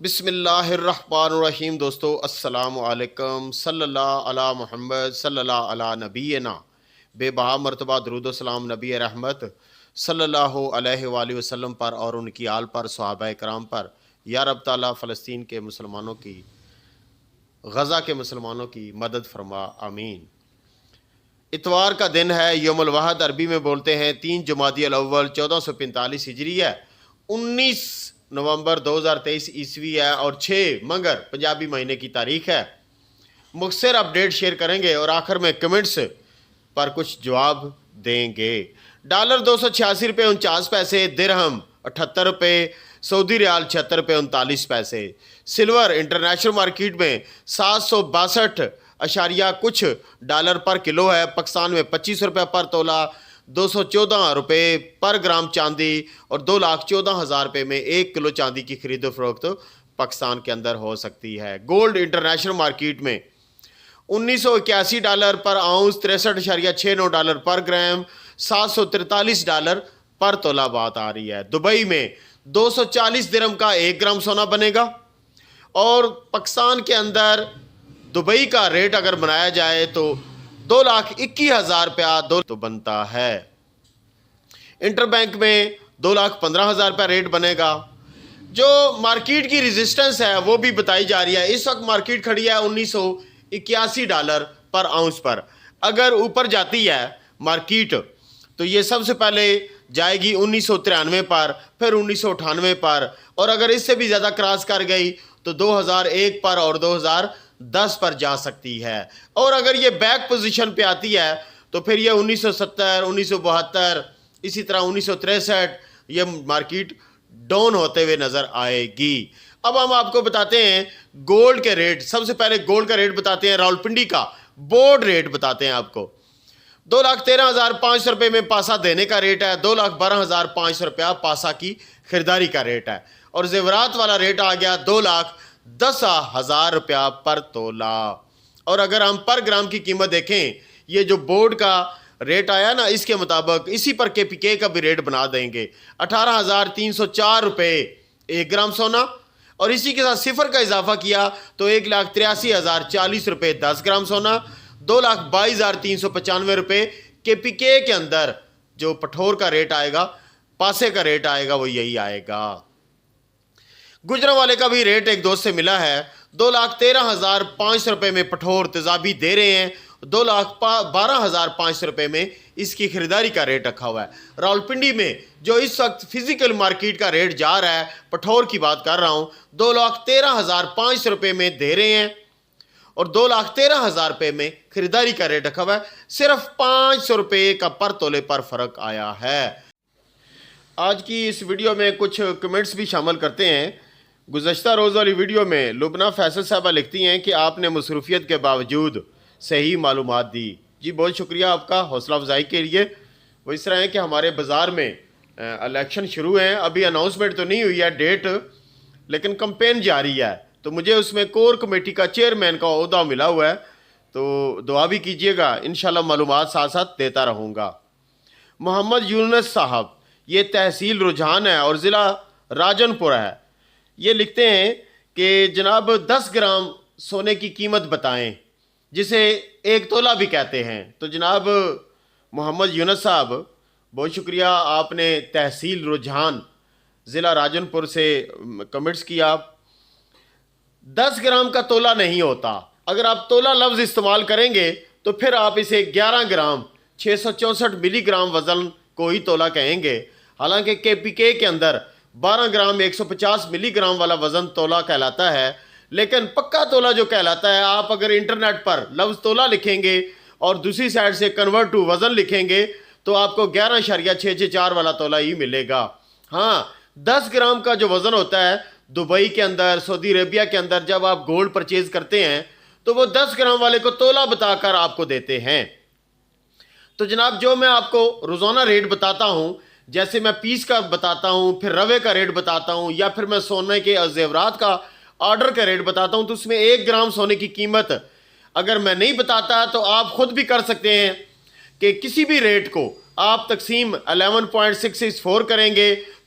بسم اللہ الرحمن الرحیم دوستو، السلام علیکم۔ صلی اللہ علی محمد، صلی اللہ علی نبینا، بے بہا مرتبہ درود و سلام نبی رحمت صلی اللہ علیہ وآلہ وسلم پر اور ان کی آل پر، صحابہ کرام پر۔ یا رب تعالیٰ فلسطین کے مسلمانوں کی، غزہ کے مسلمانوں کی مدد فرما، آمین۔ اتوار کا دن ہے، یوم الوحد عربی میں بولتے ہیں، 3 جمادی الاول 1445 ہجری ہے، 19 نومبر 2023 عیسوی ہے، اور 6 منگر پنجابی مہینے کی تاریخ ہے۔ مختصر اپڈیٹ شیئر کریں گے اور آخر میں کمنٹس پر کچھ جواب دیں گے۔ ڈالر 286 روپے 49 پیسے، درہم 78 روپے، سعودی ریال 76 روپے 39 پیسے۔ سلور انٹرنیشنل مارکیٹ میں 762 اشاریہ کچھ ڈالر پر کلو ہے۔ پاکستان میں 25 روپے پر تولہ، 214 روپے پر گرام چاندی اور 2,14,000 روپے میں 1 کلو چاندی کی خرید و فروخت پاکستان کے اندر ہو سکتی ہے۔ گولڈ انٹرنیشنل مارکیٹ میں 1981 ڈالر پر آؤنس، 63.69 ڈالر پر گرام، 743 ڈالر پر تولہ بات آ رہی ہے۔ دبئی میں 240 درہم کا 1 گرام سونا بنے گا، اور پاکستان کے اندر دبئی کا ریٹ اگر بنایا جائے تو 2,21,000 روپیہ تو بنتا ہے۔ انٹر بینک میں 2,15,000 روپیہ ریٹ بنے گا۔ جو مارکیٹ کی ریزسٹنس ہے وہ بھی بتائی جا رہی ہے۔ اس وقت مارکیٹ کھڑی ہے 1981 ڈالر پر آؤنس پر۔ اگر اوپر جاتی ہے مارکیٹ تو یہ سب سے پہلے جائے گی 1993 پر، پھر 1998 پر، اور اگر اس سے بھی زیادہ کراس کر گئی تو 2001 پر اور 2010 پر جا سکتی ہے۔ اور اگر یہ بیک پوزیشن پہ آتی ہے تو پھر یہ 1970، 1972، اسی طرح 1963 یہ مارکیٹ ڈاؤن ہوتے ہوئے نظر آئے گی۔ اب ہم آپ کو بتاتے ہیں گولڈ کے ریٹ۔ سب سے پہلے گولڈ کا ریٹ بتاتے ہیں، راولپنڈی کا بورڈ ریٹ بتاتے ہیں آپ کو۔ 2,13,500 روپے میں پاسا دینے کا ریٹ ہے، 2,12,500 روپیہ پاسا کی خریداری کا ریٹ ہے، اور زیورات والا ریٹ آ گیا 2,10,000 روپیہ پر تولہ۔ اور اگر ہم پر گرام کی قیمت دیکھیں، یہ جو بورڈ کا ریٹ آیا نا، اس کے مطابق اسی پر کے پی کے کا بھی ریٹ بنا دیں گے، 18,304 روپے 1 گرام سونا، اور اسی کے ساتھ صفر کا اضافہ کیا تو 1,83,040 روپے 10 گرام سونا، 2,22,395 روپے کے پی کے اندر جو پٹھور کا ریٹ آئے گا، پاسے کا ریٹ آئے گا، وہ یہی آئے گا۔ گجرانوالے کا بھی ریٹ ایک دوست سے ملا ہے، 2,13,500 روپے میں پٹھور تیزابی دے رہے ہیں، 2,12,500 روپے میں اس کی خریداری کا ریٹ رکھا ہوا ہے۔ راولپنڈی میں جو اس وقت فزیکل مارکیٹ کا ریٹ جا رہا ہے، پٹھور کی بات کر رہا ہوں، 2,13,500 روپے میں دے رہے ہیں، اور 2,13,000 روپے میں خریداری کا ریٹ رکھا ہوا ہے۔ صرف 500 روپے کا پر تولے پر فرق آیا ہے۔ آج کی اس ویڈیو میں کچھ کمنٹس بھی شامل کرتے ہیں۔ گزشتہ روز والی ویڈیو میں لبنہ فیصل صاحبہ لکھتی ہیں کہ آپ نے مصروفیت کے باوجود صحیح معلومات دی۔ جی بہت شکریہ آپ کا حوصلہ افزائی کے لیے۔ وہ اس طرح ہے کہ ہمارے بازار میں الیکشن شروع ہیں، ابھی اناؤنسمنٹ تو نہیں ہوئی ہے ڈیٹ، لیکن کمپین جاری ہے، تو مجھے اس میں کور کمیٹی کا چیئرمین کا عہدہ ملا ہوا ہے، تو دعا بھی کیجئے گا، انشاءاللہ معلومات ساتھ ساتھ دیتا رہوں گا۔ محمد یونس صاحب، یہ تحصیل رجحان ہے اور ضلع راجن پور ہے، یہ لکھتے ہیں کہ جناب 10 گرام سونے کی قیمت بتائیں، جسے 1 تولہ بھی کہتے ہیں۔ تو جناب محمد یونس صاحب بہت شکریہ، آپ نے تحصیل رجحان ضلع راجن پور سے کمنٹس کیا۔ 10 گرام کا تولہ نہیں ہوتا، اگر آپ تولہ لفظ استعمال کریں گے تو پھر آپ اسے 11 گرام 664 ملی گرام وزن کو ہی تولہ کہیں گے، حالانکہ کے پی کے اندر 12 گرام 150 ملی گرام والا وزن تولہ کہلاتا ہے۔ لیکن پکا تولہ جو کہلاتا ہے، آپ اگر انٹرنیٹ پر لفظ تولہ لکھیں گے اور دوسری سائڈ سے کنورٹ ٹو وزن لکھیں گے تو آپ کو 11.664 والا تولہ ہی ملے گا۔ ہاں، 10 گرام کا جو وزن ہوتا ہے دبئی کے اندر، سعودی عربیہ کے اندر، جب آپ گولڈ پرچیز کرتے ہیں تو وہ 10 گرام والے کو تولہ بتا کر آپ کو دیتے ہیں۔ تو جناب جو میں آپ کو روزانہ ریٹ بتاتا ہوں، جیسے میں پیس کا بتاتا ہوں، پھر روے کا ریٹ بتاتا ہوں، یا پھر میں سونے کے زیورات کا آرڈر کا ریٹ بتاتا ہوں، تو اس میں 1 گرام سونے کی قیمت اگر میں نہیں بتاتا تو آپ خود بھی کر سکتے ہیں کہ کسی بھی ریٹ کو آپ تقسیم 11.664 کریں گے